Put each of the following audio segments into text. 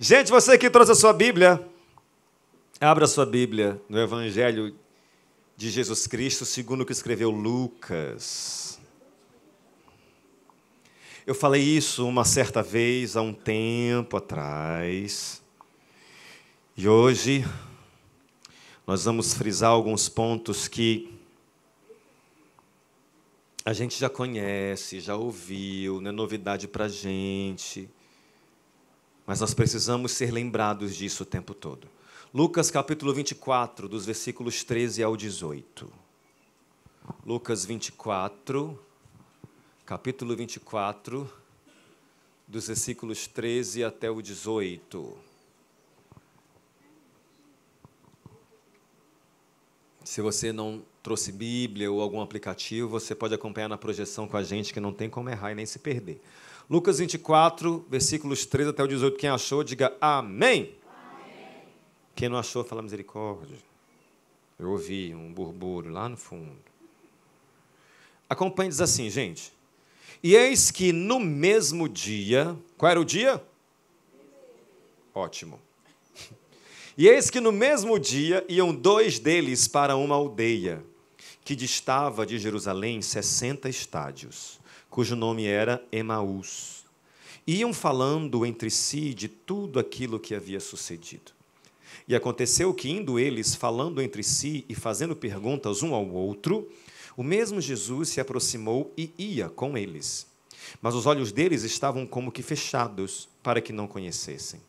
Gente, você que trouxe a sua Bíblia, abra a sua Bíblia no Evangelho de Jesus Cristo, segundo o que escreveu Lucas. Eu falei isso uma certa vez, há um tempo atrás, e hoje nós vamos frisar alguns pontos que a gente já conhece, já ouviu, não é novidade para a gente, mas nós precisamos ser lembrados disso o tempo todo. Lucas capítulo 24, dos versículos 13 ao 18. Lucas 24, capítulo 24, dos versículos 13 até o 18. Se você não trouxe Bíblia ou algum aplicativo, você pode acompanhar na projeção com a gente, que não tem como errar e nem se perder. Lucas 24, versículos 13 até o 18. Quem achou, diga amém. Amém. Quem não achou, fala misericórdia. Eu ouvi um burbúrio lá no fundo. Acompanhe, diz assim, gente. E eis que no mesmo dia... Qual era o dia? Ótimo. E eis que no mesmo dia iam dois deles para uma aldeia, que distava de Jerusalém 60 estádios, cujo nome era Emaús. Iam falando entre si de tudo aquilo que havia sucedido. E aconteceu que, indo eles falando entre si e fazendo perguntas um ao outro, o mesmo Jesus se aproximou e ia com eles. Mas os olhos deles estavam como que fechados, para que não conhecessem.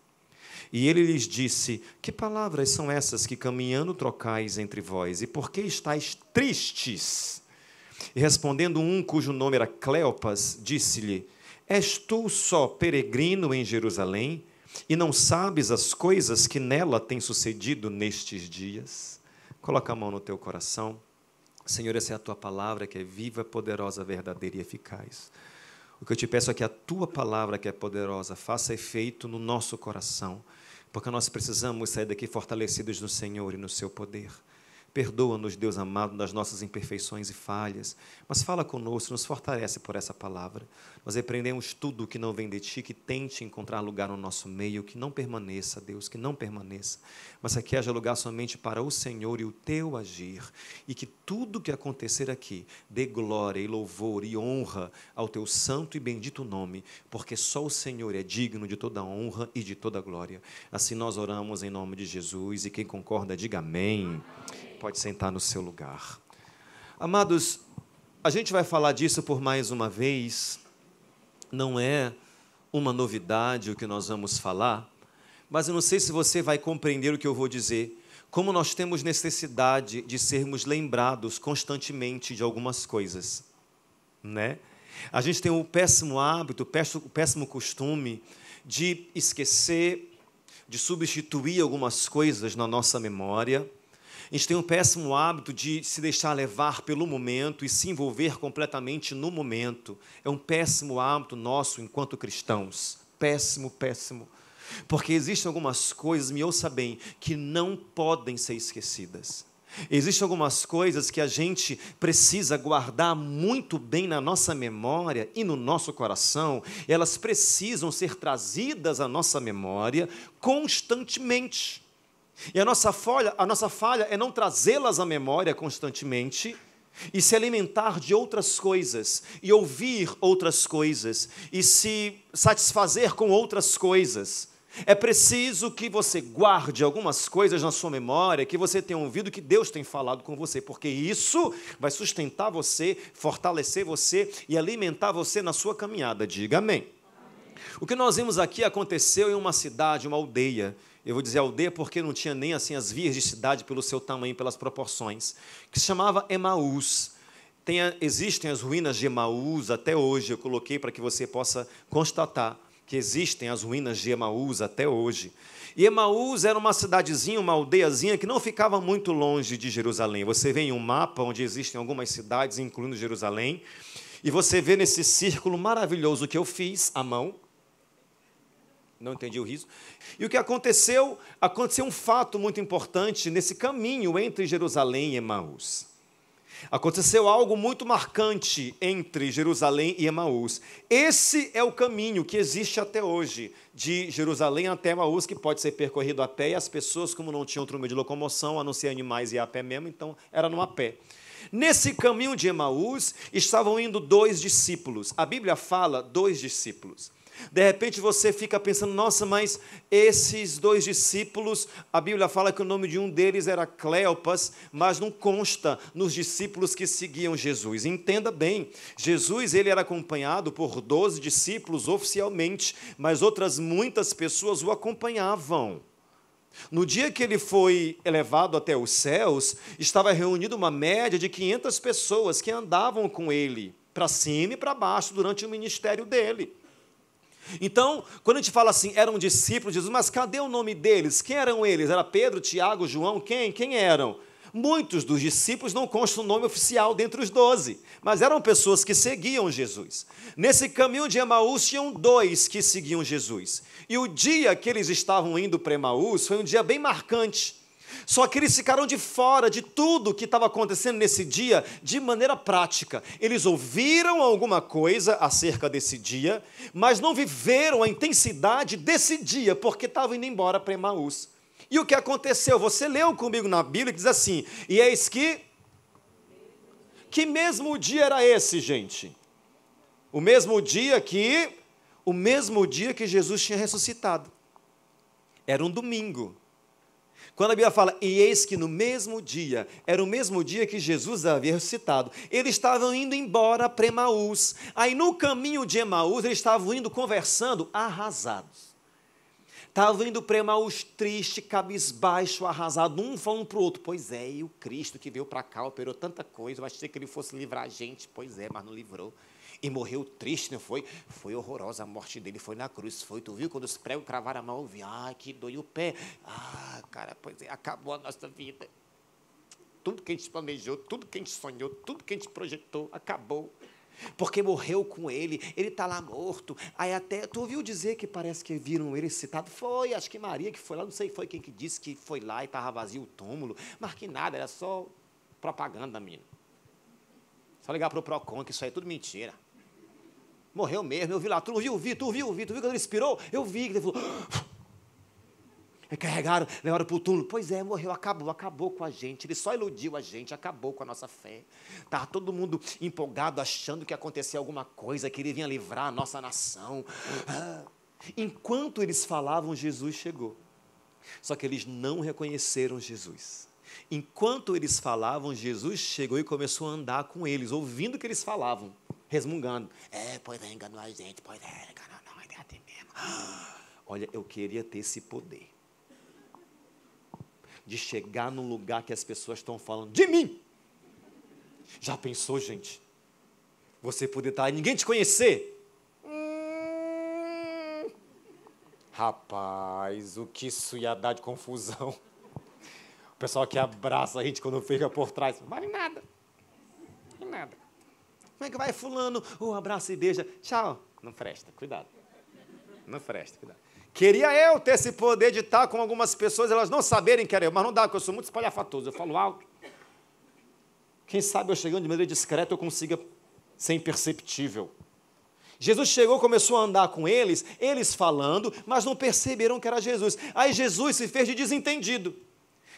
E ele lhes disse: que palavras são essas que caminhando trocais entre vós? E por que estáis tristes? E respondendo um, cujo nome era Cleopas, disse-lhe: és tu só peregrino em Jerusalém, e não sabes as coisas que nela têm sucedido nestes dias? Coloca a mão no teu coração. Senhor, essa é a tua palavra, que é viva, poderosa, verdadeira e eficaz. O que eu te peço é que a tua palavra, que é poderosa, faça efeito no nosso coração, porque nós precisamos sair daqui fortalecidos no Senhor e no seu poder. Perdoa-nos, Deus amado, das nossas imperfeições e falhas, mas fala conosco, nos fortalece por essa palavra. Nós repreendemos tudo que não vem de ti, que tente encontrar lugar no nosso meio, que não permaneça, Deus, que não permaneça, mas que haja lugar somente para o Senhor e o teu agir, e que tudo que acontecer aqui dê glória e louvor e honra ao teu santo e bendito nome, porque só o Senhor é digno de toda honra e de toda glória. Assim nós oramos em nome de Jesus, e quem concorda, diga amém. Pode sentar no seu lugar. Amados, a gente vai falar disso por mais uma vez. Não é uma novidade o que nós vamos falar, mas eu não sei se você vai compreender o que eu vou dizer. Como nós temos necessidade de sermos lembrados constantemente de algumas coisas, né? A gente tem o péssimo hábito, o péssimo costume de esquecer, de substituir algumas coisas na nossa memória. A gente tem um péssimo hábito de se deixar levar pelo momento e se envolver completamente no momento. É um péssimo hábito nosso enquanto cristãos. Péssimo, péssimo. Porque existem algumas coisas, me ouça bem, que não podem ser esquecidas. Existem algumas coisas que a gente precisa guardar muito bem na nossa memória e no nosso coração. Elas precisam ser trazidas à nossa memória constantemente. E a nossa falha é não trazê-las à memória constantemente e se alimentar de outras coisas, e ouvir outras coisas, e se satisfazer com outras coisas. É preciso que você guarde algumas coisas na sua memória, que você tenha ouvido, que Deus tem falado com você, porque isso vai sustentar você, fortalecer você e alimentar você na sua caminhada. Diga amém. O que nós vimos aqui aconteceu em uma cidade, uma aldeia. Eu vou dizer aldeia porque não tinha nem assim as vias de cidade pelo seu tamanho, pelas proporções, que se chamava Emaús. Existem as ruínas de Emaús até hoje. Eu coloquei para que você possa constatar que existem as ruínas de Emaús até hoje. E Emaús era uma cidadezinha, uma aldeiazinha que não ficava muito longe de Jerusalém. Você vê em um mapa onde existem algumas cidades, incluindo Jerusalém, e você vê nesse círculo maravilhoso que eu fiz à mão. Não entendi o riso. E o que aconteceu? Aconteceu um fato muito importante nesse caminho entre Jerusalém e Emaús. Aconteceu algo muito marcante entre Jerusalém e Emaús. Esse é o caminho que existe até hoje, de Jerusalém até Emaús, que pode ser percorrido a pé, e as pessoas, como não tinham outro meio de locomoção, a não ser animais e a pé mesmo, então era no a pé. Nesse caminho de Emaús, estavam indo 2 discípulos. A Bíblia fala 2 discípulos. De repente você fica pensando, nossa, mas esses 2 discípulos, a Bíblia fala que o nome de um deles era Cleopas, mas não consta nos discípulos que seguiam Jesus. Entenda bem, Jesus ele era acompanhado por 12 discípulos oficialmente, mas outras muitas pessoas o acompanhavam. No dia que ele foi elevado até os céus, estava reunido uma média de 500 pessoas que andavam com ele, para cima e para baixo, durante o ministério dele. Então, quando a gente fala assim, eram discípulos de Jesus, mas cadê o nome deles? Quem eram eles? Era Pedro, Tiago, João? Quem eram? Muitos dos discípulos não consta o nome oficial dentre os 12, mas eram pessoas que seguiam Jesus. Nesse caminho de Emaús, tinham 2 que seguiam Jesus. E o dia que eles estavam indo para Emaús foi um dia bem marcante. Só que eles ficaram de fora de tudo que estava acontecendo nesse dia de maneira prática. Eles ouviram alguma coisa acerca desse dia, mas não viveram a intensidade desse dia, porque estavam indo embora para Emaús. E o que aconteceu? Você leu comigo na Bíblia que diz assim, e eis que mesmo dia era esse, gente? O mesmo dia que Jesus tinha ressuscitado. Era um domingo. Quando a Bíblia fala, e eis que no mesmo dia, era o mesmo dia que Jesus havia ressuscitado, eles estavam indo embora para Emaús. Aí no caminho de Emaús, eles estavam indo conversando arrasados. Estavam indo para Emaús triste, cabisbaixo, arrasado, um falando para o outro, pois é, e o Cristo que veio para cá, operou tanta coisa, eu achei que ele fosse livrar a gente, pois é, mas não livrou. E morreu triste, não foi? Foi horrorosa a morte dele, foi na cruz, foi. Tu viu quando os pregos cravaram a mão, eu vi, que doeu o pé. Cara, pois é, acabou a nossa vida. Tudo que a gente planejou, tudo que a gente sonhou, tudo que a gente projetou, acabou. Porque morreu com ele está lá morto. Aí até, tu ouviu dizer que parece que viram ele citado? Foi, acho que Maria que foi lá, não sei foi quem que disse que foi lá e estava vazio o túmulo. Mas que nada, era só propaganda, menino. Só ligar para o Procon, que isso aí é tudo mentira. Morreu mesmo, eu vi lá, tu não viu? Tu viu quando ele expirou? Eu vi, que ele falou... Carregaram, levaram para o túmulo. Pois é, morreu, acabou com a gente. Ele só iludiu a gente, acabou com a nossa fé. Estava todo mundo empolgado, achando que ia acontecer alguma coisa, que ele vinha livrar a nossa nação. Enquanto eles falavam, Jesus chegou. Só que eles não reconheceram Jesus. Enquanto eles falavam, Jesus chegou e começou a andar com eles, ouvindo o que eles falavam, resmungando. Pois é, enganou a gente, pois é, enganou não, é assim mesmo. Olha, eu queria ter esse poder de chegar num lugar que as pessoas estão falando de mim. Já pensou, gente? Você poder estar e ninguém te conhecer? Rapaz, o que isso ia dar de confusão. O pessoal que abraça a gente quando fica por trás, não vale nada. Não vale nada. Como é que vai fulano? Abraça e beija. Tchau. Não presta, cuidado. Não presta, cuidado. Queria eu ter esse poder de estar com algumas pessoas, elas não saberem que era eu, mas não dá, porque eu sou muito espalhafatoso, eu falo alto. Quem sabe eu chegando de maneira discreta, eu consiga ser imperceptível. Jesus chegou, começou a andar com eles falando, mas não perceberam que era Jesus. Aí Jesus se fez de desentendido.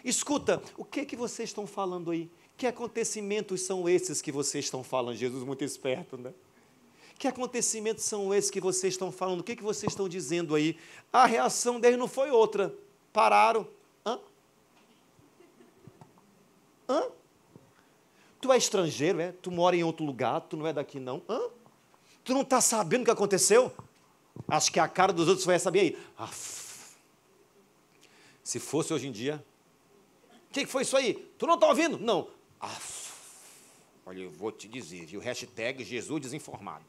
Escuta, o que vocês estão falando aí? Que acontecimentos são esses que vocês estão falando? Jesus muito esperto, né? Que acontecimentos são esses que vocês estão falando? O que vocês estão dizendo aí? A reação deles não foi outra. Pararam. Hã? Tu é estrangeiro, é? Tu mora em outro lugar, tu não é daqui não? Tu não está sabendo o que aconteceu? Acho que a cara dos outros vai saber aí. Se fosse hoje em dia... O que foi isso aí? Tu não está ouvindo? Não. Olha, eu vou te dizer, viu? Hashtag Jesus desinformado.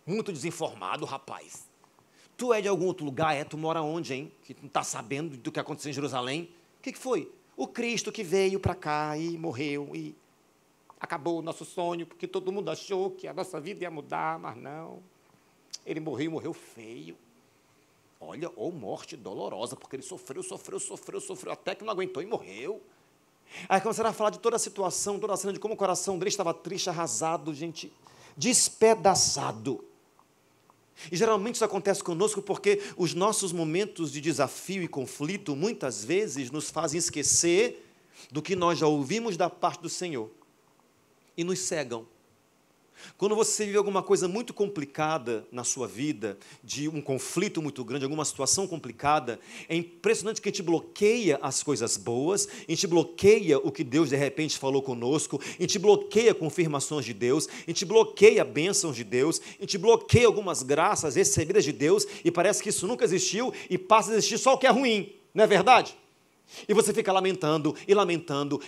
Muito desinformado, rapaz. Tu é de algum outro lugar, Tu mora onde, hein? Que tu não está sabendo do que aconteceu em Jerusalém? O que foi? O Cristo que veio para cá e morreu e acabou o nosso sonho, porque todo mundo achou que a nossa vida ia mudar, mas não. Ele morreu feio. Olha, morte dolorosa, porque ele sofreu, até que não aguentou e morreu. Aí começaram a falar de toda a situação, toda a cena, de como o coração dele estava triste, arrasado, gente, despedaçado. E geralmente isso acontece conosco porque os nossos momentos de desafio e conflito, muitas vezes, nos fazem esquecer do que nós já ouvimos da parte do Senhor. E nos cegam. Quando você vive alguma coisa muito complicada na sua vida, de um conflito muito grande, alguma situação complicada, é impressionante que a gente bloqueia as coisas boas, a gente bloqueia o que Deus de repente falou conosco, a gente bloqueia confirmações de Deus, a gente bloqueia bênçãos de Deus, a gente bloqueia algumas graças recebidas de Deus, e parece que isso nunca existiu, e passa a existir só o que é ruim, não é verdade? E você fica lamentando,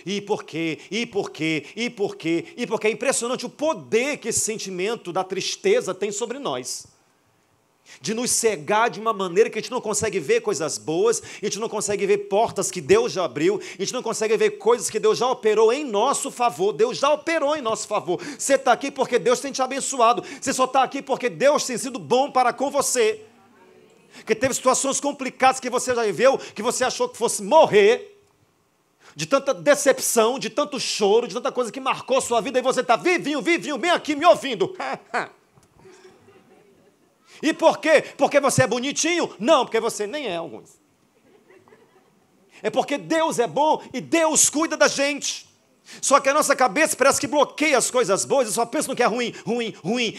e por quê, e por quê, e por quê, e porque é impressionante o poder que esse sentimento da tristeza tem sobre nós. De nos cegar de uma maneira que a gente não consegue ver coisas boas, a gente não consegue ver portas que Deus já abriu, a gente não consegue ver coisas que Deus já operou em nosso favor. Deus já operou em nosso favor. Você está aqui porque Deus tem te abençoado, você só está aqui porque Deus tem sido bom para com você. Que teve situações complicadas que você já viveu, que você achou que fosse morrer, de tanta decepção, de tanto choro, de tanta coisa que marcou sua vida, e você está vivinho, bem aqui me ouvindo. E por quê? Porque você é bonitinho? Não, porque você nem é alguns. É porque Deus é bom e Deus cuida da gente. Só que a nossa cabeça parece que bloqueia as coisas boas e só pensa no que é ruim.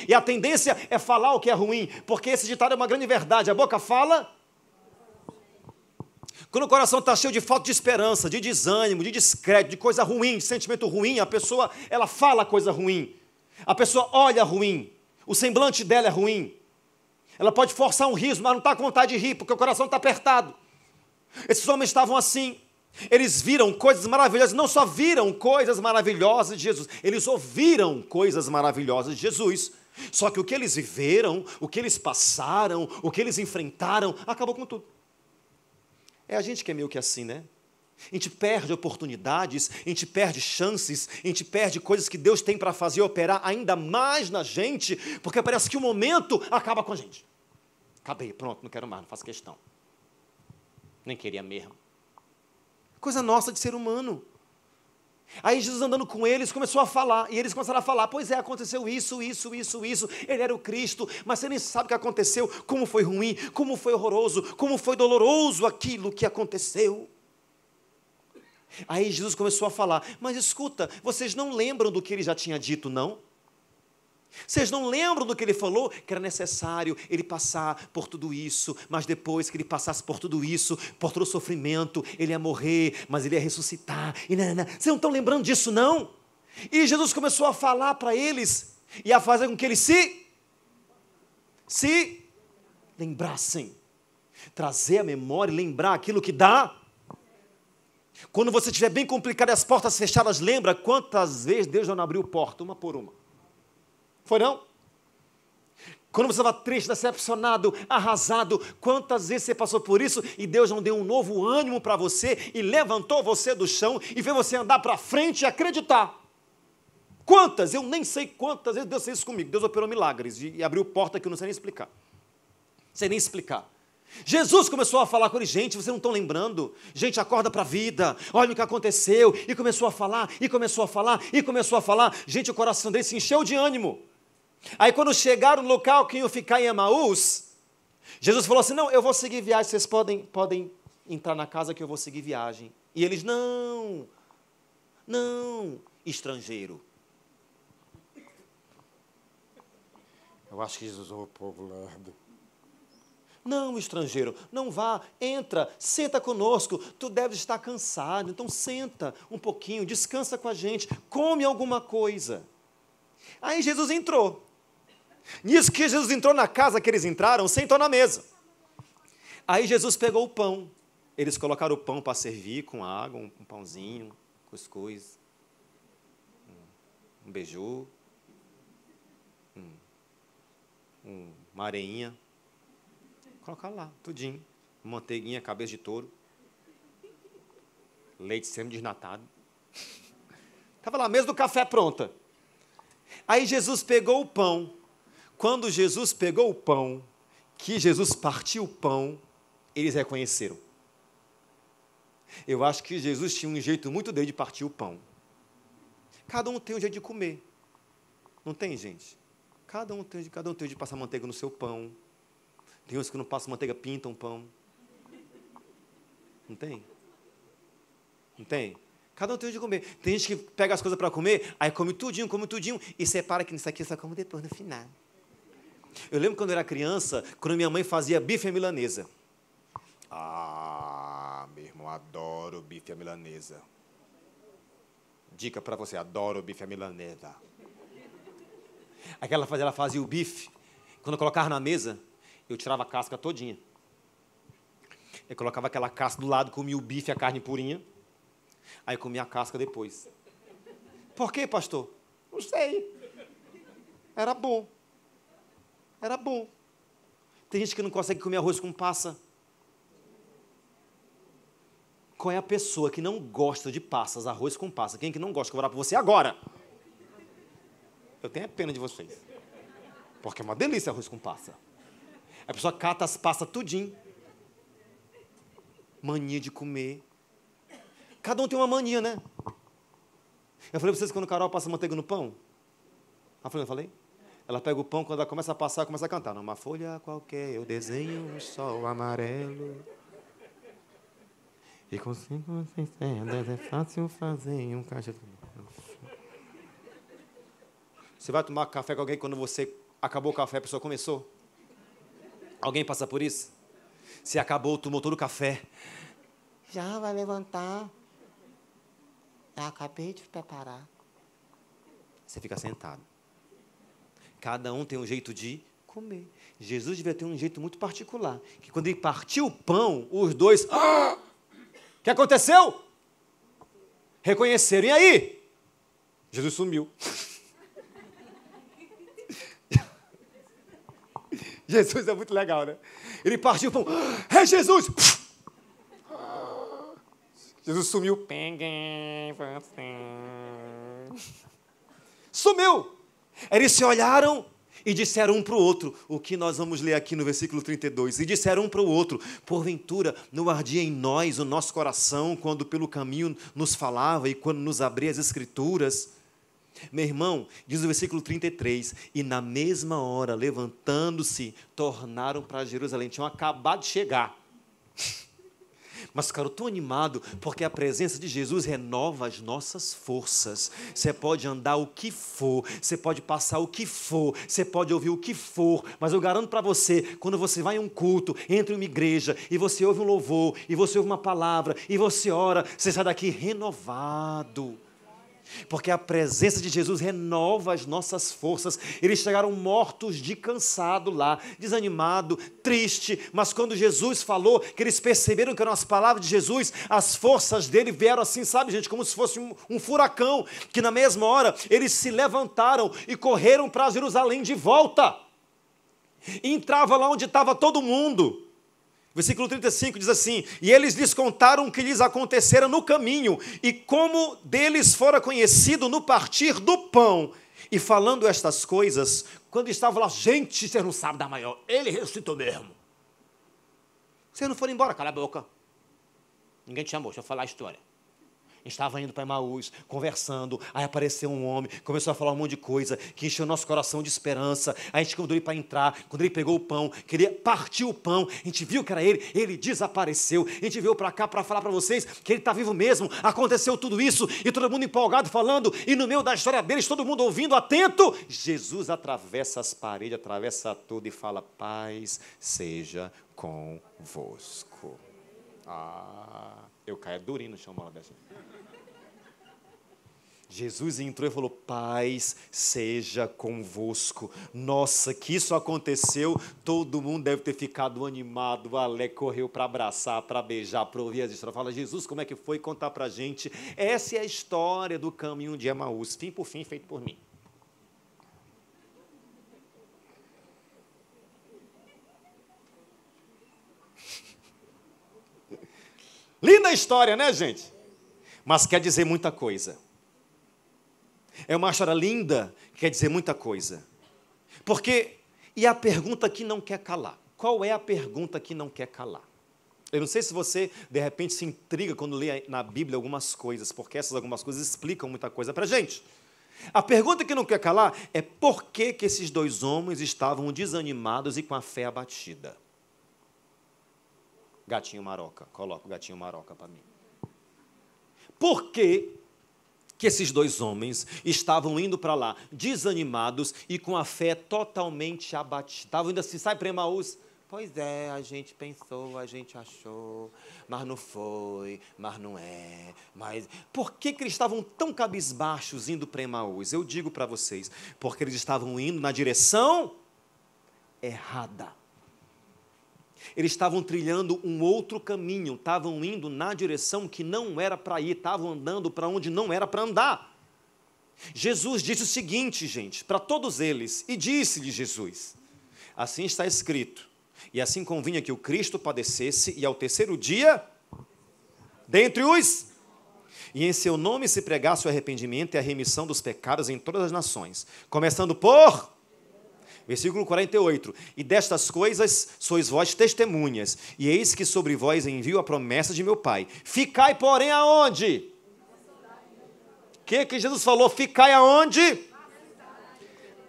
E a tendência é falar o que é ruim, porque esse ditado é uma grande verdade. A boca fala. Quando o coração está cheio de falta de esperança, de desânimo, de descrédito, de coisa ruim, de sentimento ruim, a pessoa, ela fala coisa ruim. A pessoa olha ruim. O semblante dela é ruim. Ela pode forçar um riso, mas não está com vontade de rir, porque o coração está apertado. Esses homens estavam assim. Eles viram coisas maravilhosas, não só viram coisas maravilhosas de Jesus, eles ouviram coisas maravilhosas de Jesus. Só que o que eles viveram, o que eles passaram, o que eles enfrentaram, acabou com tudo. É a gente que é meio que assim, né? A gente perde oportunidades, a gente perde chances, a gente perde coisas que Deus tem para fazer operar ainda mais na gente, porque parece que o momento acaba com a gente. Acabei, pronto, não quero mais, não faço questão. Nem queria mesmo. Coisa nossa de ser humano. Aí Jesus andando com eles começou a falar, e eles começaram a falar, pois é, aconteceu isso, ele era o Cristo, mas você nem sabe o que aconteceu, como foi ruim, como foi horroroso, como foi doloroso aquilo que aconteceu. Aí Jesus começou a falar, mas escuta, vocês não lembram do que ele já tinha dito, não? Vocês não lembram do que ele falou? Que era necessário ele passar por tudo isso, mas depois que ele passasse por tudo isso, por todo o sofrimento, ele ia morrer, mas ele ia ressuscitar. Vocês não estão lembrando disso, não? E Jesus começou a falar para eles e a fazer com que eles se lembrassem. Trazer a memória e lembrar aquilo que dá. Quando você estiver bem complicado e as portas fechadas, lembra quantas vezes Deus já não abriu porta, uma por uma. Foi não? Quando você estava triste, decepcionado, arrasado, quantas vezes você passou por isso e Deus não deu um novo ânimo para você e levantou você do chão e fez você andar para frente e acreditar? Quantas? Eu nem sei quantas vezes Deus fez isso comigo. Deus operou milagres e abriu porta que eu não sei nem explicar. Não sei nem explicar. Jesus começou a falar com eles, gente, vocês não estão lembrando? Gente, acorda para a vida, olha o que aconteceu. E começou a falar, e começou a falar, e começou a falar. Gente, o coração dele se encheu de ânimo. Aí quando chegaram no local que iam ficar em Emaús, Jesus falou assim, não, eu vou seguir viagem, vocês podem entrar na casa que eu vou seguir viagem. E eles, não, estrangeiro. Eu acho que Jesus é o povo lerdo. Não, estrangeiro, não vá, entra, senta conosco, tu deves estar cansado, então senta um pouquinho, descansa com a gente, come alguma coisa. Aí Jesus entrou. Nisso que Jesus entrou na casa que eles entraram, sentou na mesa. Aí Jesus pegou o pão, eles colocaram o pão para servir com água, um pãozinho, cuscuz, um beiju, uma areinha. Colocar lá, tudinho. Manteiguinha, cabeça de touro. Leite semi-desnatado. Estava lá, a mesa do café pronta. Aí Jesus pegou o pão. Quando Jesus pegou o pão, que Jesus partiu o pão, eles reconheceram. Eu acho que Jesus tinha um jeito muito dele de partir o pão. Cada um tem um jeito de comer. Não tem, gente? Cada um tem um jeito de passar manteiga no seu pão. Tem uns que não passam manteiga, pintam pão. Não tem? Não tem? Cada um tem um jeito de comer. Tem gente que pega as coisas para comer, aí come tudinho, e separa que isso aqui eu só como depois, no final. Eu lembro quando eu era criança, quando minha mãe fazia bife à milanesa. Ah, meu irmão, adoro bife à milanesa. Dica para você, adoro bife à milanesa. Ela fazia o bife, quando eu colocava na mesa, eu tirava a casca todinha. Eu colocava aquela casca do lado, comia o bife, a carne purinha, aí comia a casca depois. Por quê, pastor? Não sei. Era bom. Era bom. Tem gente que não consegue comer arroz com passa. Qual é a pessoa que não gosta de passas, arroz com passa? Quem que não gosta? Que eu vou orar por você agora. Eu tenho pena de vocês. Porque é uma delícia arroz com passa. A pessoa cata as passas tudinho. Mania de comer. Cada um tem uma mania, né? Eu falei para vocês quando a Carol passa manteiga no pão. Eu falei? Ela pega o pão, quando ela começa a passar, começa a cantar. Numa folha qualquer eu desenho um sol amarelo. E com 5 sem cerdas é fácil fazer um caixa. Você vai tomar café com alguém quando você acabou o café, a pessoa começou? Alguém passa por isso? Você acabou, tomou todo o café. Já vai levantar. Já acabei de preparar. Você fica sentado. Cada um tem um jeito de comer. Jesus devia ter um jeito muito particular. Que quando ele partiu o pão, os dois... Ah! O que aconteceu? Reconheceram. E aí? Jesus sumiu. Jesus é muito legal, né? Ele partiu o pão. É Jesus! Jesus sumiu. Sumiu! Eles se olharam e disseram um para o outro, o que nós vamos ler aqui no versículo 32. E disseram um para o outro, porventura não ardia em nós o nosso coração, quando pelo caminho nos falava e quando nos abria as Escrituras? Meu irmão, diz o versículo 33, e na mesma hora, levantando-se, tornaram para Jerusalém. Tinham acabado de chegar. Mas, cara, eu estou animado, porque a presença de Jesus renova as nossas forças. Você pode andar o que for, você pode passar o que for, você pode ouvir o que for, mas eu garanto para você, quando você vai em um culto, entra em uma igreja, e você ouve um louvor, e você ouve uma palavra, e você ora, você sai daqui renovado. Porque a presença de Jesus renova as nossas forças. Eles chegaram mortos de cansado lá, desanimado, triste, mas quando Jesus falou, que eles perceberam que eram as palavras de Jesus, as forças dele vieram assim, sabe, gente, como se fosse um furacão, que na mesma hora eles se levantaram e correram para Jerusalém de volta. E entrava lá onde estava todo mundo. Versículo 35 diz assim, e eles lhes contaram o que lhes acontecera no caminho, e como deles fora conhecido no partir do pão. E falando estas coisas, quando estavam lá, gente, vocês não sabem da maior, ele ressuscitou mesmo. Vocês não foram embora, cala a boca. Ninguém te chamou, deixa eu falar a história. Estava indo para Emaús, conversando, aí apareceu um homem, começou a falar um monte de coisa, que encheu o nosso coração de esperança, aí a gente convidou ele para entrar, quando ele pegou o pão, queria partir o pão, a gente viu que era ele desapareceu, a gente veio para cá para falar para vocês que ele está vivo mesmo, aconteceu tudo isso, e todo mundo empolgado falando, e no meio da história deles, todo mundo ouvindo, atento, Jesus atravessa as paredes, atravessa tudo e fala, paz seja convosco. Eu caio durinho no chão, uma hora dessa. Jesus entrou e falou, paz seja convosco. Nossa, que isso aconteceu, todo mundo deve ter ficado animado, alegre, correu para abraçar, para beijar, para ouvir as histórias. Fala, Jesus, como é que foi? Contar para a gente. Essa é a história do caminho de Emaús, fim por fim, feito por mim. Linda história, né, gente? Mas quer dizer muita coisa. É uma história linda, que quer dizer muita coisa. Porque, e a pergunta que não quer calar? Qual é a pergunta que não quer calar? Eu não sei se você, de repente, se intriga quando lê na Bíblia algumas coisas, porque essas algumas coisas explicam muita coisa para a gente. A pergunta que não quer calar é por que esses dois homens estavam desanimados e com a fé abatida? Gatinho Maroca, coloca o gatinho Maroca para mim. Por que esses dois homens estavam indo para lá desanimados e com a fé totalmente abatida? Estavam indo assim, sai para Emaús? Pois é, a gente pensou, a gente achou, mas não foi, mas não é. Mas por que eles estavam tão cabisbaixos indo para Emaús? Eu digo para vocês, porque eles estavam indo na direção errada. Eles estavam trilhando um outro caminho, estavam indo na direção que não era para ir, estavam andando para onde não era para andar. Jesus disse o seguinte, gente, para todos eles, e disse-lhe Jesus, assim está escrito, e assim convinha que o Cristo padecesse, e ao terceiro dia, dentre os, e em seu nome se pregasse o arrependimento e a remissão dos pecados em todas as nações, começando por, versículo 48, e destas coisas sois vós testemunhas, e eis que sobre vós envio a promessa de meu Pai. Ficai, porém, aonde? O que Jesus falou? Ficai aonde?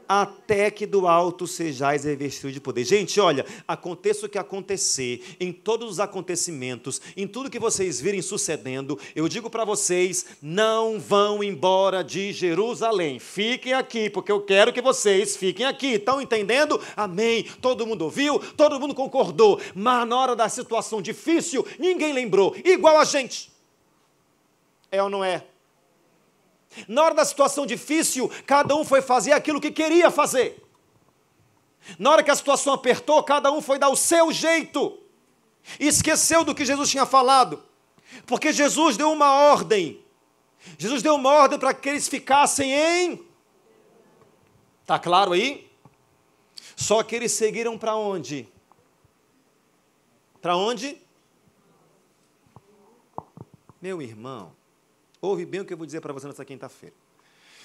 Até que do alto sejais revestidos de poder. Gente, olha, aconteça o que acontecer, em todos os acontecimentos, em tudo que vocês virem sucedendo, eu digo para vocês, não vão embora de Jerusalém, fiquem aqui, porque eu quero que vocês fiquem aqui, estão entendendo? Amém, todo mundo ouviu, todo mundo concordou, mas na hora da situação difícil, ninguém lembrou, igual a gente, é ou não é? Na hora da situação difícil, cada um foi fazer aquilo que queria fazer. Na hora que a situação apertou, cada um foi dar o seu jeito. E esqueceu do que Jesus tinha falado. Porque Jesus deu uma ordem. Jesus deu uma ordem para que eles ficassem em... Está claro aí? Só que eles seguiram para onde? Para onde? Meu irmão, ouve bem o que eu vou dizer para você nessa quinta-feira.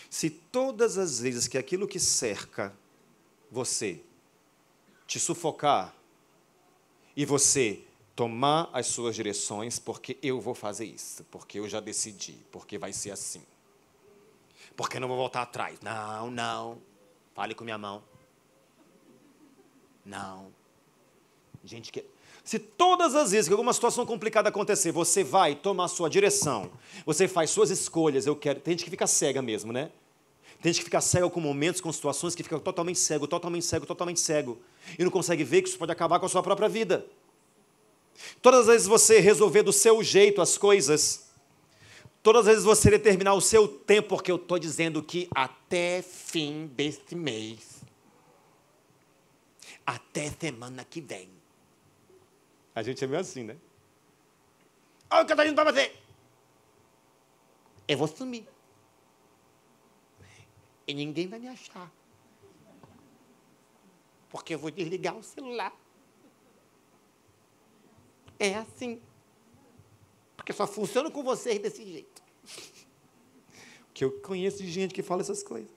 Se todas as vezes que aquilo que cerca você te sufocar e você tomar as suas direções, porque eu vou fazer isso, porque eu já decidi, porque vai ser assim, porque não vou voltar atrás. Não, não. Fale com minha mão. Não. Gente que... Se todas as vezes que alguma situação complicada acontecer, você vai tomar a sua direção, você faz suas escolhas, tem gente que fica cega mesmo, né? Tem gente que fica cega com momentos, com situações, que fica totalmente cego, e não consegue ver que isso pode acabar com a sua própria vida. Todas as vezes você resolver do seu jeito as coisas, todas as vezes você determinar o seu tempo, porque eu estou dizendo que até fim deste mês, até semana que vem, a gente é meio assim, né? Olha o que eu estou indo para fazer. Eu vou sumir. E ninguém vai me achar. Porque eu vou desligar o celular. É assim. Porque só funciona com vocês desse jeito. Que eu conheço de gente que fala essas coisas.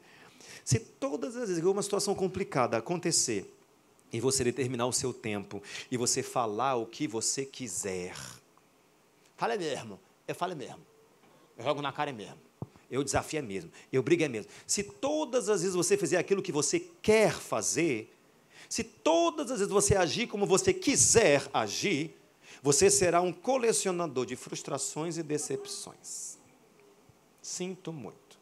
Se todas as vezes que uma situação complicada acontecer, e você determinar o seu tempo, e você falar o que você quiser. Fala mesmo, eu falo mesmo. Eu jogo na cara mesmo. Eu desafio mesmo. Eu brigo mesmo. Se todas as vezes você fizer aquilo que você quer fazer, se todas as vezes você agir como você quiser agir, você será um colecionador de frustrações e decepções. Sinto muito.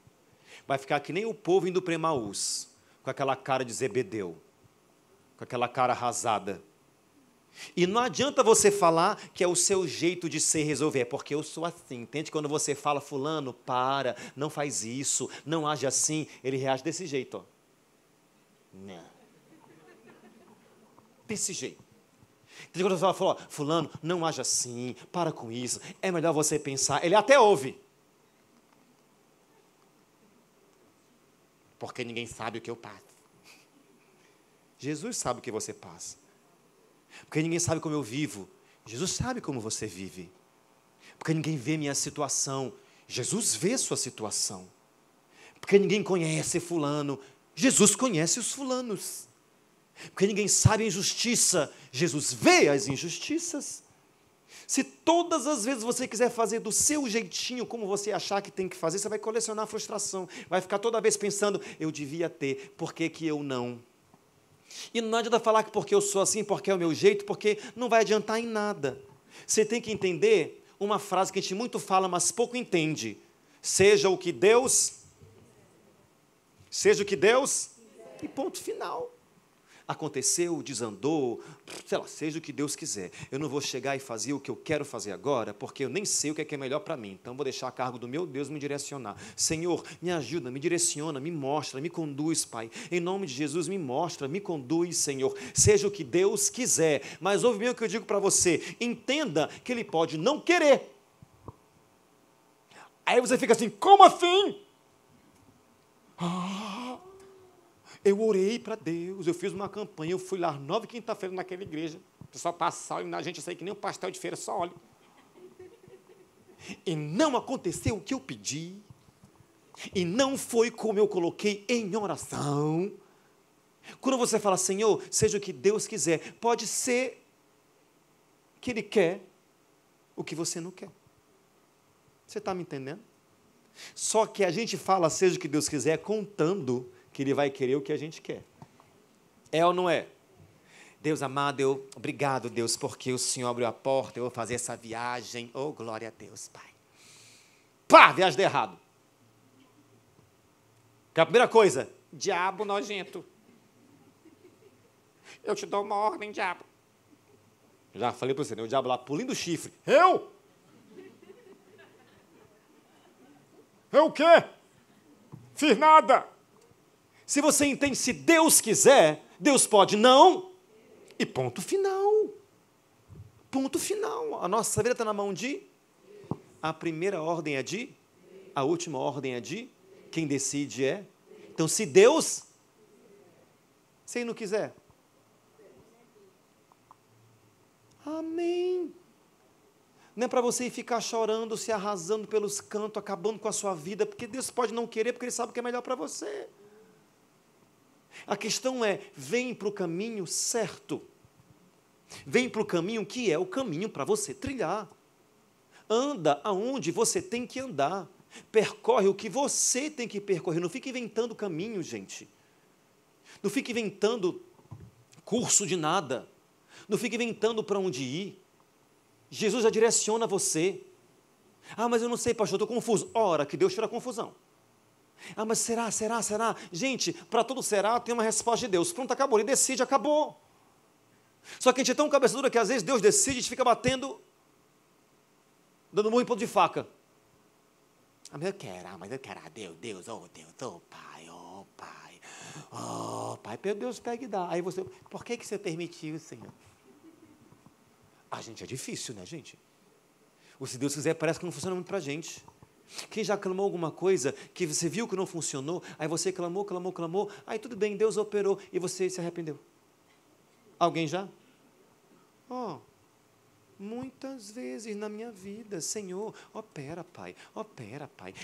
Vai ficar que nem o povo indo para Emaús, com aquela cara de Zebedeu, com aquela cara arrasada. E não adianta você falar que é o seu jeito de ser resolver, é porque eu sou assim. Entende? Quando você fala, fulano, para, não faz isso, não age assim, ele reage desse jeito, ó. Não. Desse jeito. Entende? Quando você fala, fulano, não age assim, para com isso, é melhor você pensar, ele até ouve. Porque ninguém sabe o que eu passo. Jesus sabe o que você passa. Porque ninguém sabe como eu vivo. Jesus sabe como você vive. Porque ninguém vê minha situação. Jesus vê sua situação. Porque ninguém conhece fulano. Jesus conhece os fulanos. Porque ninguém sabe a injustiça. Jesus vê as injustiças. Se todas as vezes você quiser fazer do seu jeitinho, como você achar que tem que fazer, você vai colecionar frustração. Vai ficar toda vez pensando, eu devia ter, por que que eu não? E não adianta falar que porque eu sou assim, porque é o meu jeito, porque não vai adiantar em nada. Você tem que entender uma frase que a gente muito fala, mas pouco entende. Seja o que Deus, e ponto final. Aconteceu, desandou, sei lá, seja o que Deus quiser. Eu não vou chegar e fazer o que eu quero fazer agora, porque eu nem sei o que é melhor para mim. Então, vou deixar a cargo do meu Deus me direcionar. Senhor, me ajuda, me direciona, me mostra, me conduz, Pai. Em nome de Jesus, me mostra, me conduz, Senhor. Seja o que Deus quiser. Mas ouve bem o que eu digo para você. Entenda que Ele pode não querer. Aí você fica assim, como assim? Eu orei para Deus, eu fiz uma campanha, eu fui lá 9 quinta-feira naquela igreja, o pessoal passa olhando na gente, eu sei que nem um pastel de feira, só olha. E não aconteceu o que eu pedi, e não foi como eu coloquei em oração. Quando você fala, Senhor, seja o que Deus quiser, pode ser que Ele quer o que você não quer. Você está me entendendo? Só que a gente fala, seja o que Deus quiser, contando que Ele vai querer o que a gente quer. É ou não é? Deus amado, obrigado, Deus, porque o Senhor abriu a porta, eu vou fazer essa viagem. Oh, glória a Deus, Pai. Pá, viagem deu errado. Que é a primeira coisa, diabo nojento. Eu te dou uma ordem, diabo. Já falei para você, né? O diabo lá pulindo o chifre. Eu o quê? Fiz nada. Se você entende, se Deus quiser, Deus pode não, e ponto final. Ponto final. A nossa vida está na mão de, a primeira ordem é de, a última ordem é de, quem decide é. Então, se Deus, se Ele não quiser, amém. Não é para você ir ficar chorando, se arrasando pelos cantos, acabando com a sua vida, porque Deus pode não querer, porque Ele sabe o que é melhor para você. A questão é, vem para o caminho certo. Vem para o caminho que é o caminho para você trilhar. Anda aonde você tem que andar. Percorre o que você tem que percorrer. Não fique inventando caminho, gente. Não fique inventando curso de nada. Não fique inventando para onde ir. Jesus já direciona você. Ah, mas eu não sei, pastor, estou confuso. Ora, que Deus tira a confusão. Ah, mas será? Gente, para todo será tem uma resposta de Deus. Pronto, acabou. Ele decide, acabou. Só que a gente é tão cabeça dura que às vezes Deus decide e a gente fica batendo, dando murro em ponto de faca. Ah, mas eu quero, Deus, oh Pai, Deus pega e dá. Aí você, por que você permitiu, Senhor? A gente é difícil, né, gente? Ou se Deus quiser, parece que não funciona muito para a gente. Quem já clamou alguma coisa que você viu que não funcionou, aí você clamou, aí tudo bem, Deus operou e você se arrependeu. Alguém já? Muitas vezes na minha vida, Senhor, opera, Pai,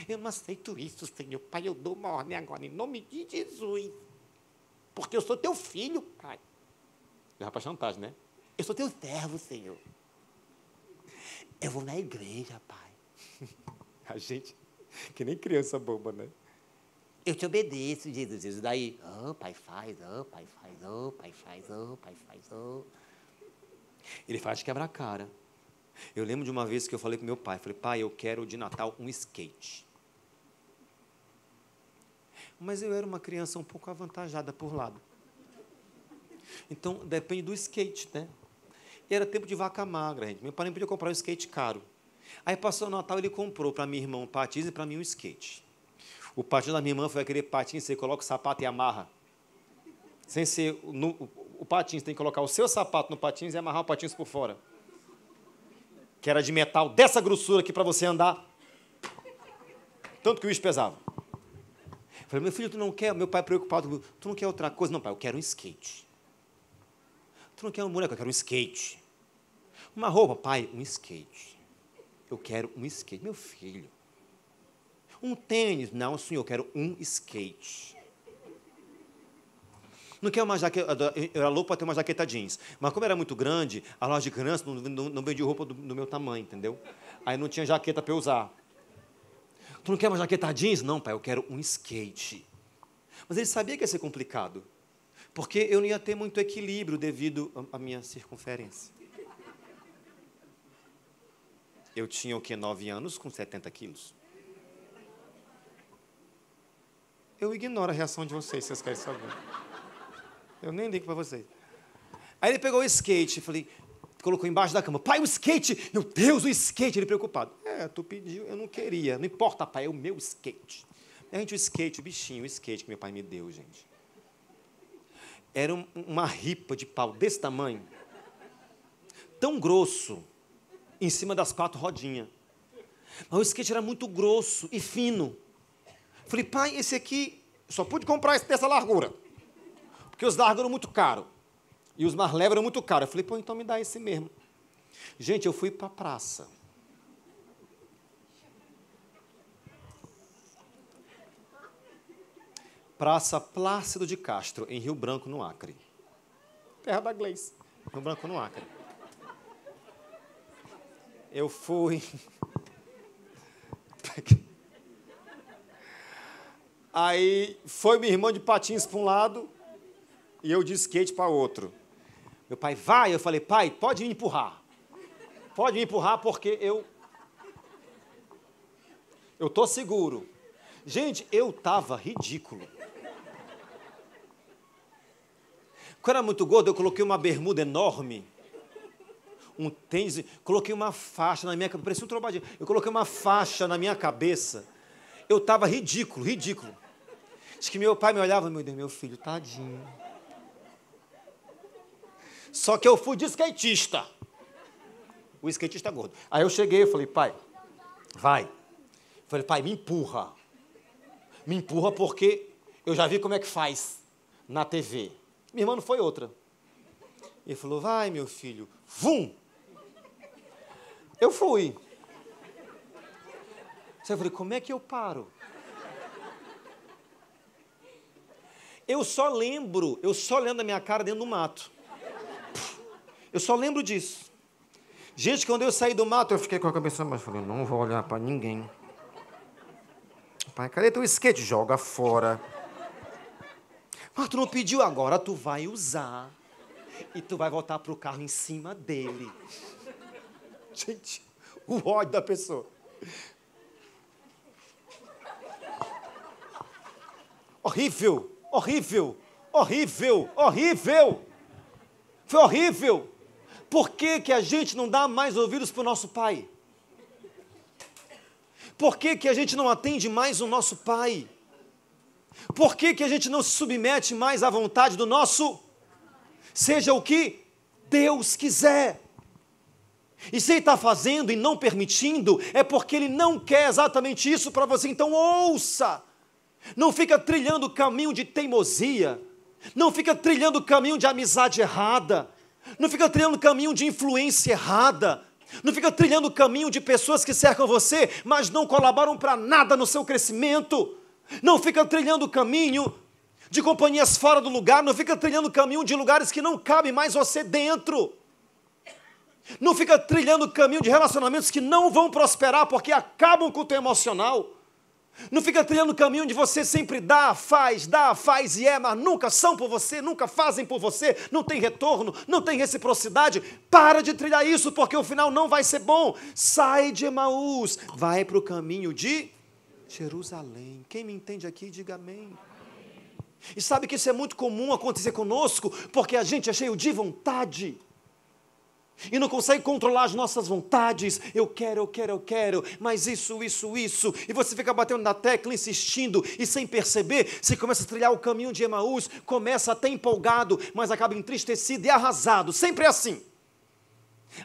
eu não aceito isso, Senhor, Pai, eu dou uma ordem agora, em nome de Jesus, porque eu sou teu filho, Pai. Já para chantagem, né? Eu sou teu servo, Senhor. Eu vou na igreja, Pai. A gente, que nem criança boba, né? Eu te obedeço, Jesus. Daí, Pai faz, Pai faz, Pai faz, Pai faz, Ele faz quebrar a cara. Eu lembro de uma vez que eu falei com meu pai, pai, eu quero de Natal um skate. Mas eu era uma criança um pouco avantajada por lado. Então, depende do skate, né? E era tempo de vaca magra, gente. Meu pai não podia comprar um skate caro. Aí passou o Natal, ele comprou para minha irmã um patins e para mim um skate. O patins da minha irmã foi aquele patins, você coloca o sapato e amarra. Sem ser o patins, tem que colocar o seu sapato no patins e amarrar o patins por fora. Que era de metal dessa grossura aqui para você andar. Tanto que o bicho pesava. Falei, meu filho, tu não quer? Meu pai preocupado, tu não quer outra coisa? Não, pai, eu quero um skate. Tu não quer um boneco? Eu quero um skate. Uma roupa? Pai, um skate. Eu quero um skate. Meu filho. Um tênis? Não, senhor, eu quero um skate. Não quer uma jaqueta, eu era louco para ter uma jaqueta jeans. Mas como era muito grande, a loja de criança não vendia roupa do meu tamanho, entendeu? Aí não tinha jaqueta para eu usar. Tu não quer uma jaqueta jeans? Não, pai, eu quero um skate. Mas ele sabia que ia ser complicado, porque eu não ia ter muito equilíbrio devido à minha circunferência. Eu tinha, 9 anos com 70 quilos. Eu ignoro a reação de vocês, se vocês querem saber. Eu nem ligo para vocês. Aí ele pegou o skate, falei, colocou embaixo da cama. Pai, o skate! Meu Deus, o skate! Ele preocupado. Tu pediu, eu não queria. Não importa, pai, é o meu skate. A gente, o skate, o bichinho, o skate que meu pai me deu, gente. Era uma ripa de pau desse tamanho, tão grosso, em cima das 4 rodinhas. Mas o skate era muito grosso e fino. Falei, pai, esse aqui, só pude comprar esse dessa largura, porque os largos eram muito caros, e os mais leves eram muito caros. Eu falei, pô, então me dá esse mesmo. Gente, eu fui para a praça. Praça Plácido de Castro, em Rio Branco, no Acre. Terra da Gleice, Rio Branco, no Acre. Eu fui... Aí foi minha irmã de patins para um lado e eu de skate para outro. Meu pai, vai. Eu falei, pai, pode me empurrar. Pode me empurrar porque eu estou seguro. Gente, eu estava ridículo. Quando era muito gordo, eu coloquei uma bermuda enorme, um tênis, coloquei uma faixa na minha cabeça, parecia um trombadinho. Eu coloquei uma faixa na minha cabeça. Eu estava ridículo, ridículo. Diz que meu pai me olhava, meu Deus, meu filho, tadinho. Só que eu fui de skatista. O skatista gordo. Aí eu cheguei e falei, pai, vai. Eu falei, pai, me empurra. Me empurra porque eu já vi como é que faz na TV. Minha irmã não foi outra. Ele falou, vai, meu filho. Vum! Eu fui. Eu falei, como é que eu paro? Eu só lembro da minha cara dentro do mato. Eu só lembro disso. Gente, quando eu saí do mato, eu fiquei com a cabeça, mas falei, não vou olhar para ninguém. Pai, cadê teu skate? Joga fora. Mas tu não pediu agora, tu vai usar. E tu vai voltar pro carro em cima dele. Gente, o ódio da pessoa. Horrível, horrível, horrível, horrível. Foi horrível. Por que a gente não dá mais ouvidos para o nosso pai? Por que a gente não atende mais o nosso pai? Por que a gente não se submete mais à vontade do nosso? Seja o que Deus quiser. E se Ele está fazendo e não permitindo, é porque Ele não quer exatamente isso para você. Então ouça. Não fica trilhando o caminho de teimosia. Não fica trilhando o caminho de amizade errada. Não fica trilhando o caminho de influência errada. Não fica trilhando o caminho de pessoas que cercam você, mas não colaboram para nada no seu crescimento. Não fica trilhando o caminho de companhias fora do lugar. Não fica trilhando o caminho de lugares que não cabe mais você dentro. Não fica trilhando o caminho de relacionamentos que não vão prosperar porque acabam com o teu emocional. Não fica trilhando o caminho onde você sempre dá, faz e mas nunca são por você, nunca fazem por você, não tem retorno, não tem reciprocidade. Para de trilhar isso, porque o final não vai ser bom. Sai de Emaús, vai para o caminho de Jerusalém. Quem me entende aqui, diga amém. E sabe que isso é muito comum acontecer conosco, porque a gente é cheio de vontade. E não consegue controlar as nossas vontades. Eu quero, mas isso. E você fica batendo na tecla, insistindo, e sem perceber, você começa a trilhar o caminho de Emaús, começa até empolgado, mas acaba entristecido e arrasado. Sempre é assim.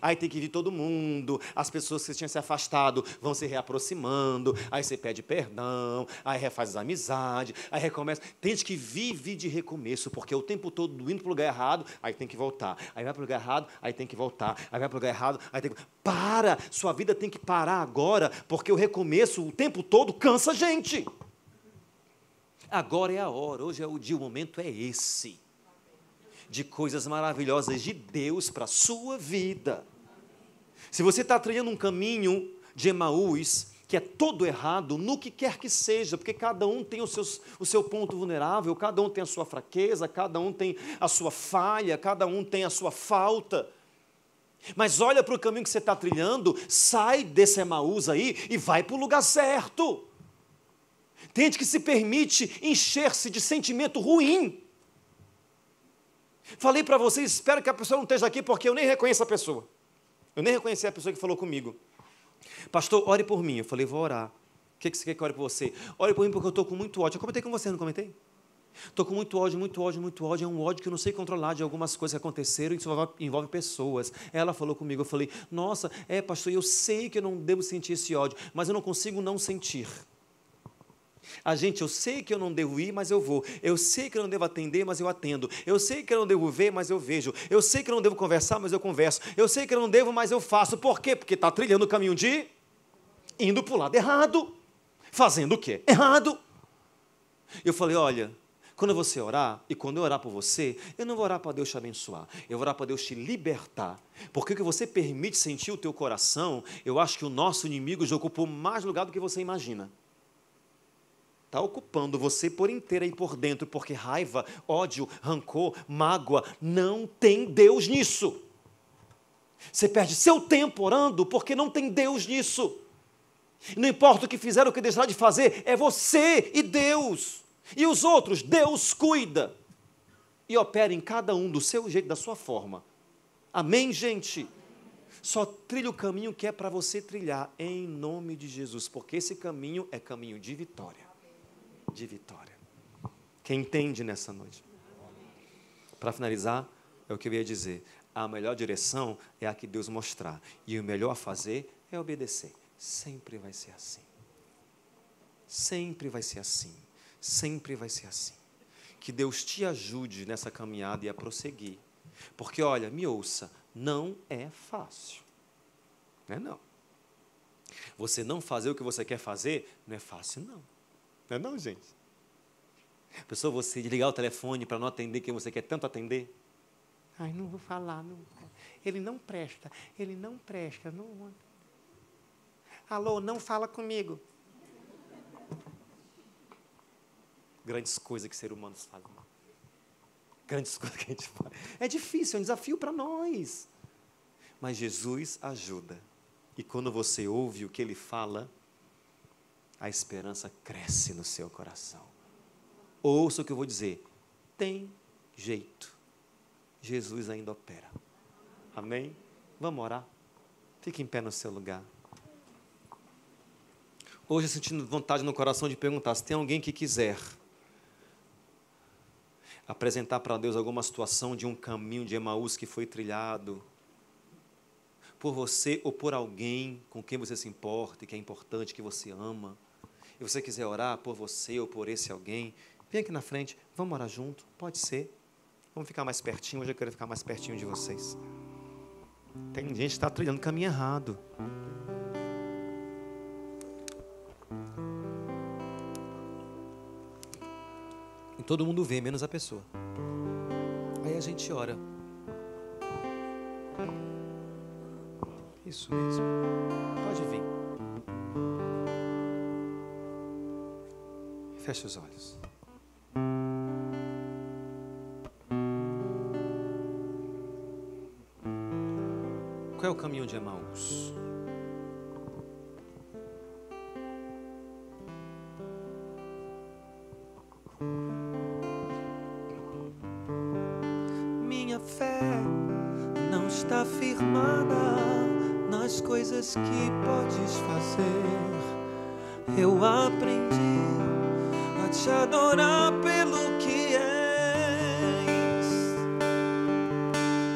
Aí tem que vir todo mundo, as pessoas que tinham se afastado vão se reaproximando, aí você pede perdão, aí refaz as amizades, aí recomeça. Tem gente que vive de recomeço, porque o tempo todo indo para o lugar errado, aí tem que voltar. Aí vai para o lugar errado, aí tem que voltar. Aí vai para o lugar errado, aí tem que... Para! Sua vida tem que parar agora, porque o recomeço o tempo todo cansa a gente. Agora é a hora, hoje é o dia, o momento é esse. de coisas maravilhosas de Deus para a sua vida. Se você está trilhando um caminho de Emaús, que é todo errado, no que quer que seja, porque cada um tem o seu ponto vulnerável, cada um tem a sua fraqueza, cada um tem a sua falha, cada um tem a sua falta. Mas olha para o caminho que você está trilhando, sai desse Emaús aí e vai para o lugar certo. Tem gente que se permite encher-se de sentimento ruim. Falei para vocês, espero que a pessoa não esteja aqui, porque eu nem reconheço a pessoa. Eu nem reconheci a pessoa que falou comigo. Pastor, ore por mim. Eu falei, vou orar. O que você quer que eu ore por você? Ore por mim porque eu estou com muito ódio. Eu comentei com você, não comentei? Estou com muito ódio, muito ódio, muito ódio. É um ódio que eu não sei controlar de algumas coisas que aconteceram e isso envolve pessoas. Ela falou comigo, eu falei, nossa, pastor, eu sei que eu não devo sentir esse ódio, mas eu não consigo não sentir. Eu sei que eu não devo ir, mas eu vou. Eu sei que eu não devo atender, mas eu atendo. Eu sei que eu não devo ver, mas eu vejo. Eu sei que eu não devo conversar, mas eu converso. Eu sei que eu não devo, mas eu faço. Por quê? Porque está trilhando o caminho de indo para o lado errado. Fazendo o quê? Errado. Eu falei, olha, quando você orar, e quando eu orar por você, eu não vou orar para Deus te abençoar, eu vou orar para Deus te libertar, porque o que você permite sentir o teu coração, eu acho que o nosso inimigo já ocupou mais lugar do que você imagina. Está ocupando você por inteiro aí por dentro, porque raiva, ódio, rancor, mágoa, não tem Deus nisso. Você perde seu tempo orando porque não tem Deus nisso. Não importa o que fizeram, o que deixaram de fazer, é você e Deus. E os outros, Deus cuida. E opera em cada um do seu jeito, da sua forma. Amém, gente? Só trilha o caminho que é para você trilhar, em nome de Jesus, porque esse caminho é caminho de vitória. De vitória. Quem entende nessa noite? Para finalizar, é o que eu ia dizer. A melhor direção é a que Deus mostrar. E o melhor a fazer é obedecer. Sempre vai ser assim. Sempre vai ser assim. Sempre vai ser assim. Que Deus te ajude nessa caminhada e a prosseguir. Porque, olha, me ouça, não é fácil. Não é não. Você não fazer o que você quer fazer, não é fácil, não. Não é não, gente? A pessoa, você desligar o telefone para não atender quem você quer tanto atender? Ai, não vou falar. Não. Ele não presta. Ele não presta. Não. Alô, não fala comigo. Grandes coisas que seres humanos fazem. Grandes coisas que a gente faz. É difícil, é um desafio para nós. Mas Jesus ajuda. E quando você ouve o que Ele fala, a esperança cresce no seu coração. Ouça o que eu vou dizer. Tem jeito. Jesus ainda opera. Amém? Vamos orar? Fique em pé no seu lugar. Hoje, sentindo vontade no coração de perguntar, se tem alguém que quiser apresentar para Deus alguma situação de um caminho de Emaús que foi trilhado, por você ou por alguém com quem você se importa e que é importante, que você ama, e você quiser orar por você ou por esse alguém, vem aqui na frente, vamos orar junto, pode ser. Vamos ficar mais pertinho, hoje eu quero ficar mais pertinho de vocês. Tem gente que está trilhando o caminho errado. E todo mundo vê, menos a pessoa. Aí a gente ora. Isso mesmo. Pode vir. Feche os olhos. Qual é o caminho de Emaús? Minha fé não está firmada nas coisas que podes fazer. Eu aprendi a te adorar pelo que és.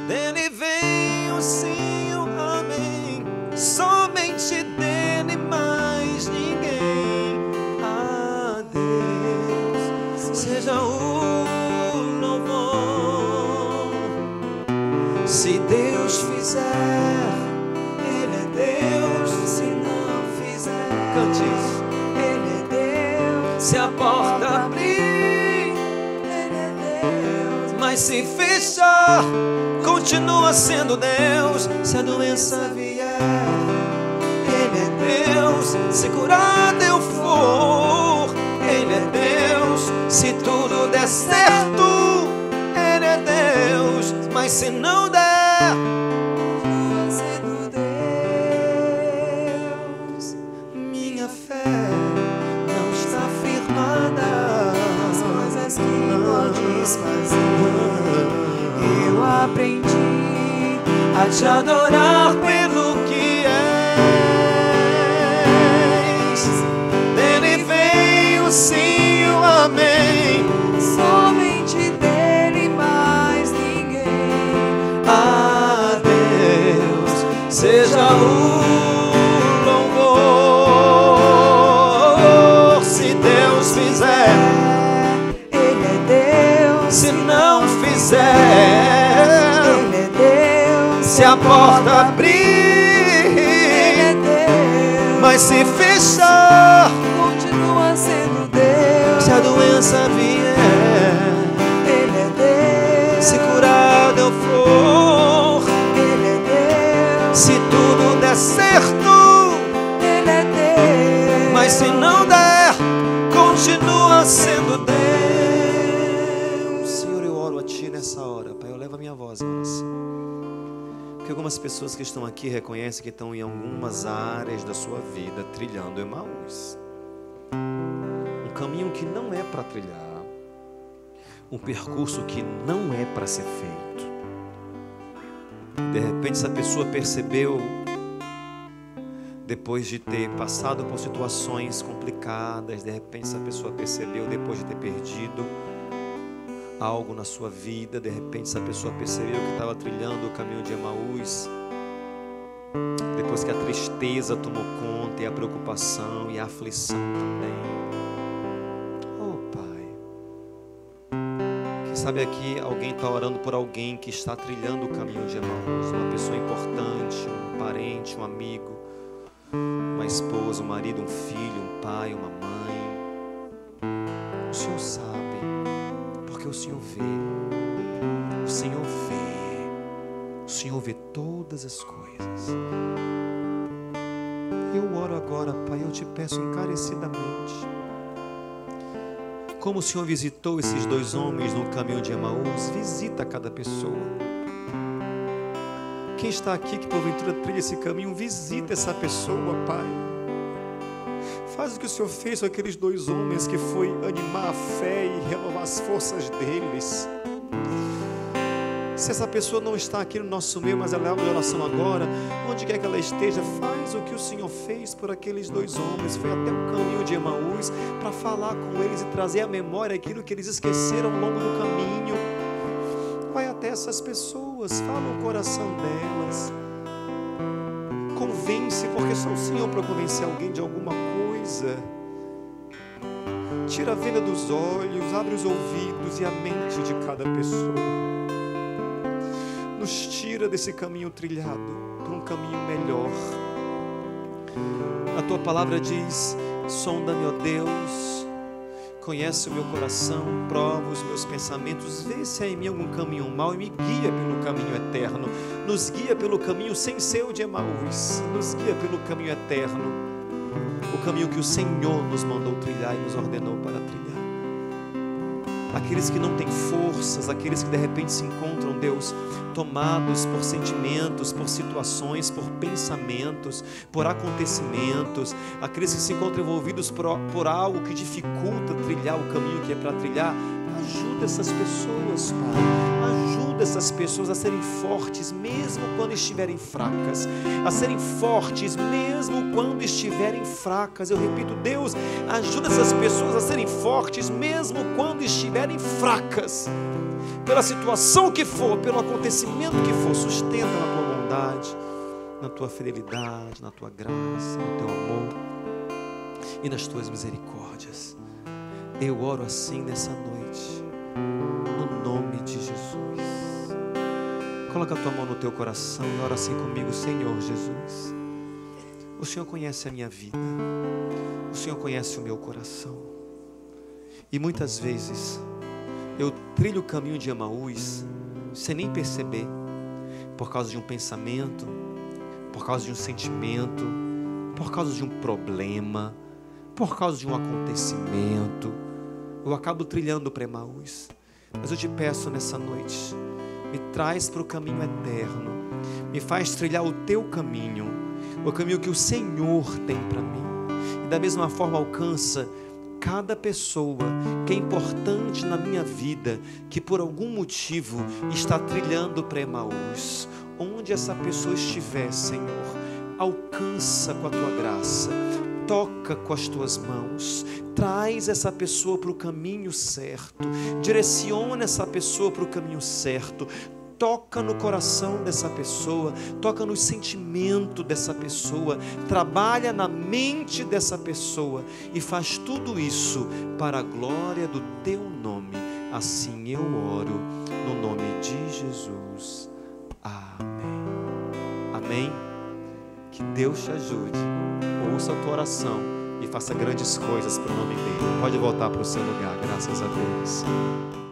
Dele vem o sim, o amém. Somente dele, mais ninguém. A Deus seja o louvor. Se Deus fizer, Ele é Deus. Se não fizer, cante isso. Ele é Deus. Se a porta abrir, Ele é Deus. Mas Mas se fechar, continua sendo Deus. Se a doença vier, Ele é Deus. Se curado eu for, Ele é Deus. Se tudo der certo, Ele é Deus. Mas se não der, continua sendo Deus. Minha fé não está firmada nas coisas que podes fazer. Eu aprendi a te adorar pelo que és. Dele vem o sim e o amém. Somente dele, mais ninguém. A Deus seja o louvor. Se Deus fizer, Ele é Deus. Se não fizer, Ele é Deus. Se a porta abrir, Ele é Deus. Mas se fechar, continua sendo Deus. Se a doença vier, Ele é Deus. Se curado eu for, Ele é Deus. Se tudo der certo, Ele é Deus. Mas se não der, continua sendo Deus. Senhor, eu oro a Ti nessa hora, Pai. Eu levo a minha voz em oração, porque algumas pessoas que estão aqui reconhecem que estão em algumas áreas da sua vida trilhando Emaús, um caminho que não é para trilhar, um percurso que não é para ser feito. De repente essa pessoa percebeu, depois de ter passado por situações complicadas, de repente essa pessoa percebeu, depois de ter perdido algo na sua vida, de repente essa pessoa percebeu que estava trilhando o caminho de Emaús, depois que a tristeza tomou conta, e a preocupação e a aflição também. Oh Pai, quem sabe aqui alguém está orando por alguém que está trilhando o caminho de Emaús, uma pessoa importante, um parente, um amigo, uma esposa, um marido, um filho, um pai, uma mãe. O Senhor sabe, porque o Senhor vê, o Senhor vê, o Senhor vê todas as coisas. Eu oro agora, Pai, eu te peço encarecidamente, como o Senhor visitou esses dois homens no caminho de Emaús, visita cada pessoa. Quem está aqui que porventura trilha esse caminho, visita essa pessoa, Pai. Faz o que o Senhor fez com aqueles dois homens, que foi animar a fé e renovar as forças deles. Se essa pessoa não está aqui no nosso meio, mas ela é de oração agora, onde quer que ela esteja, faz o que o Senhor fez por aqueles dois homens. Foi até o caminho de Emaús para falar com eles e trazer à memória aquilo que eles esqueceram ao longo do caminho. Vai até essas pessoas, fala o coração delas, convence, porque só o Senhor para convencer alguém de alguma coisa. Tira a venda dos olhos, abre os ouvidos e a mente de cada pessoa. Nos tira desse caminho trilhado para um caminho melhor. A tua palavra diz: sonda-me, ó Deus, conhece o meu coração, prova os meus pensamentos, vê se há em mim algum caminho mau e me guia pelo caminho eterno. Nos guia pelo caminho sem ser o de Emaús, nos guia pelo caminho eterno, o caminho que o Senhor nos mandou trilhar e nos ordenou para trilhar. Aqueles que não têm forças, aqueles que de repente se encontram, Deus, tomados por sentimentos, por situações, por pensamentos, por acontecimentos, aqueles que se encontram envolvidos por algo que dificulta trilhar o caminho que é para trilhar, ajuda essas pessoas, Pai, ajuda essas pessoas a serem fortes mesmo quando estiverem fracas, a serem fortes mesmo quando estiverem fracas. Eu repito, Deus, ajuda essas pessoas a serem fortes mesmo quando estiverem fracas, pela situação que for, pelo acontecimento que for. Sustenta na tua bondade, na tua fidelidade, na tua graça, no teu amor e nas tuas misericórdias. Eu oro assim nessa noite, no nome de Jesus. Coloca a tua mão no teu coração e ora assim comigo: Senhor Jesus, o Senhor conhece a minha vida, o Senhor conhece o meu coração, e muitas vezes eu trilho o caminho de Emaús sem nem perceber, por causa de um pensamento, por causa de um sentimento, por causa de um problema, por causa de um acontecimento. Eu acabo trilhando para Emaús. Mas eu te peço nessa noite, me traz para o caminho eterno, me faz trilhar o teu caminho, o caminho que o Senhor tem para mim. E da mesma forma alcança cada pessoa que é importante na minha vida, que por algum motivo está trilhando para Emaús. Onde essa pessoa estiver, Senhor, alcança com a tua graça, toca com as tuas mãos, traz essa pessoa para o caminho certo, direciona essa pessoa para o caminho certo, toca no coração dessa pessoa, toca no sentimento dessa pessoa, trabalha na mente dessa pessoa e faz tudo isso para a glória do teu nome. Assim eu oro no nome de Jesus. Amém. Amém. Que Deus te ajude. Ouça a tua oração e faça grandes coisas para o nome dele. Pode voltar para o seu lugar, graças a Deus.